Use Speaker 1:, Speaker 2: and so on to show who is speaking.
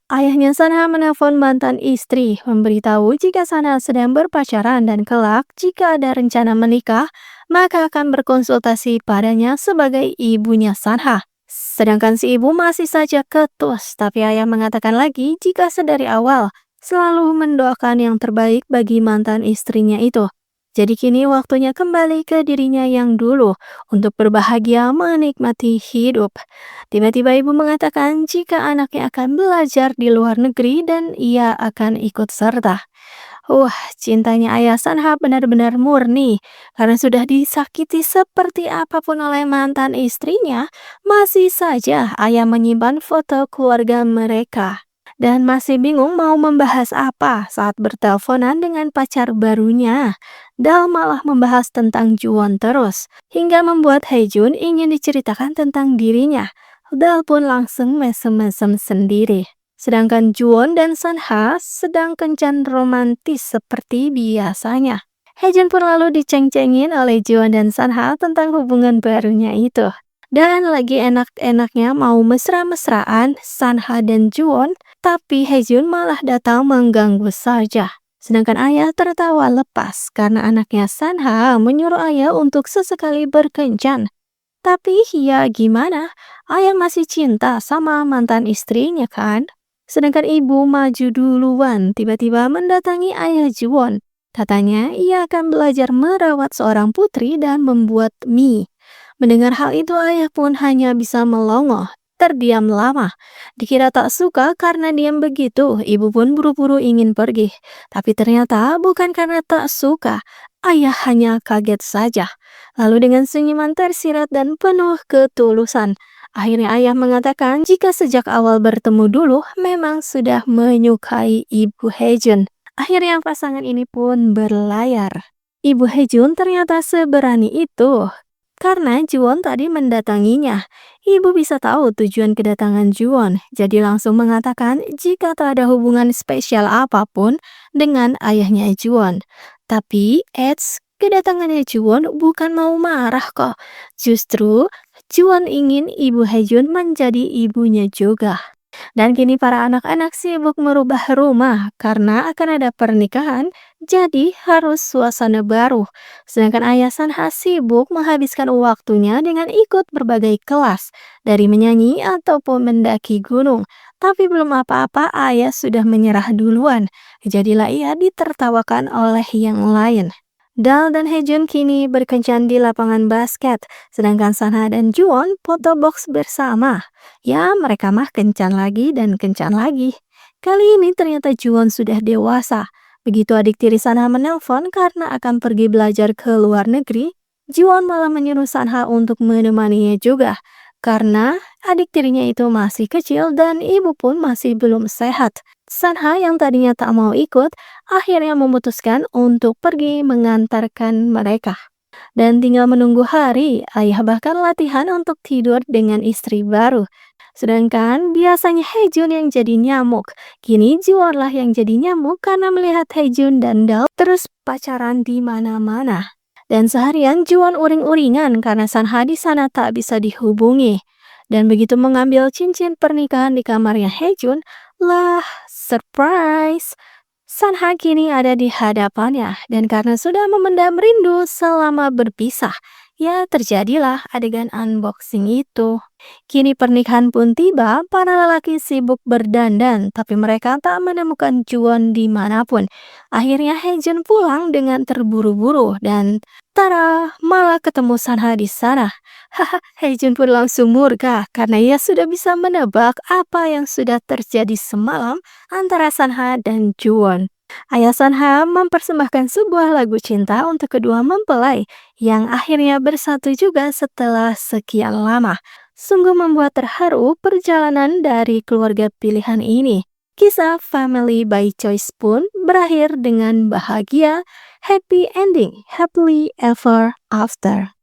Speaker 1: Ayahnya Sanha menelpon mantan istri, memberitahu jika Sanha sedang berpacaran dan kelak jika ada rencana menikah, maka akan berkonsultasi padanya sebagai ibunya Sanha. Sedangkan si ibu masih saja ketus, tapi ayah mengatakan lagi jika sedari awal selalu mendoakan yang terbaik bagi mantan istrinya itu. Jadi kini waktunya kembali ke dirinya yang dulu untuk berbahagia menikmati hidup. Tiba-tiba ibu mengatakan jika anaknya akan belajar di luar negeri dan ia akan ikut serta. Wah, cintanya ayah Sanha benar-benar murni. Karena sudah disakiti seperti apapun oleh mantan istrinya, masih saja ayah menyimpan foto keluarga mereka. Dan masih bingung mau membahas apa saat berteleponan dengan pacar barunya. Dal malah membahas tentang Juwon terus, hingga membuat Haejun ingin diceritakan tentang dirinya. Dal pun langsung mesem-mesem sendiri. Sedangkan Juwon dan Sanha sedang kencan romantis seperti biasanya. Haejun pun lalu diceng-cengin oleh Juwon dan Sanha tentang hubungan barunya itu. Dan lagi enak-enaknya mau mesra-mesraan Sanha dan Juwon, tapi Haejun malah datang mengganggu saja. Sedangkan ayah tertawa lepas karena anaknya Sanha menyuruh ayah untuk sesekali berkencan. Tapi ya gimana, ayah masih cinta sama mantan istrinya kan? Sedangkan ibu maju duluan tiba-tiba mendatangi ayah Juwon. Katanya ia akan belajar merawat seorang putri dan membuat mie. Mendengar hal itu ayah pun hanya bisa melongo, terdiam lama. Dikira tak suka karena diam begitu, ibu pun buru-buru ingin pergi. Tapi ternyata bukan karena tak suka, ayah hanya kaget saja. Lalu dengan senyuman tersirat dan penuh ketulusan, akhirnya ayah mengatakan jika sejak awal bertemu dulu memang sudah menyukai ibu Haejun. Akhirnya pasangan ini pun berlayar. Ibu Haejun ternyata seberani itu. Karena Juwon tadi mendatanginya, ibu bisa tahu tujuan kedatangan Juwon, jadi langsung mengatakan jika tak ada hubungan spesial apapun dengan ayahnya Juwon. Tapi, kedatangannya Juwon bukan mau marah kok. Justru, Juwon ingin ibu Haejun menjadi ibunya juga. Dan kini para anak-anak sibuk merubah rumah karena akan ada pernikahan, jadi harus suasana baru. Sedangkan ayah Sanha sibuk menghabiskan waktunya dengan ikut berbagai kelas, dari menyanyi ataupun mendaki gunung. Tapi belum apa-apa ayah sudah menyerah duluan, jadilah ia ditertawakan oleh yang lain. Dal dan Haejun kini berkencan di lapangan basket, sedangkan Sanha dan Juwon foto box bersama. Ya, mereka mah kencan lagi dan kencan lagi. Kali ini ternyata Juwon sudah dewasa. Begitu adik tiri Sanha menelpon karena akan pergi belajar ke luar negeri, Juwon malah menyuruh Sanha untuk menemaninya juga. Karena adik tirinya itu masih kecil dan ibu pun masih belum sehat. Sanha yang tadinya tak mau ikut, akhirnya memutuskan untuk pergi mengantarkan mereka. Dan tinggal menunggu hari, ayah bahkan latihan untuk tidur dengan istri baru. Sedangkan biasanya Haejun yang jadi nyamuk. Kini Juwonlah yang jadi nyamuk karena melihat Haejun dan Dal terus pacaran di mana-mana. Dan seharian Juwon uring-uringan karena Sanha di sana tak bisa dihubungi. Dan begitu mengambil cincin pernikahan di kamarnya Haejun, lah, surprise! Sanha kini ada di hadapannya dan karena sudah memendam rindu selama berpisah, ya terjadilah adegan unboxing itu. Kini pernikahan pun tiba, para lelaki sibuk berdandan, tapi mereka tak menemukan Juwon dimanapun. Akhirnya Haejun pulang dengan terburu-buru dan tara, malah ketemu Sanha di sana. Haha, Haejun pun langsung murka karena ia sudah bisa menebak apa yang sudah terjadi semalam antara Sanha dan Juwon. Ayah Sanha mempersembahkan sebuah lagu cinta untuk kedua mempelai yang akhirnya bersatu juga setelah sekian lama. Sungguh membuat terharu perjalanan dari keluarga pilihan ini. Kisah Family by Choice pun berakhir dengan bahagia, happy ending, happily ever after.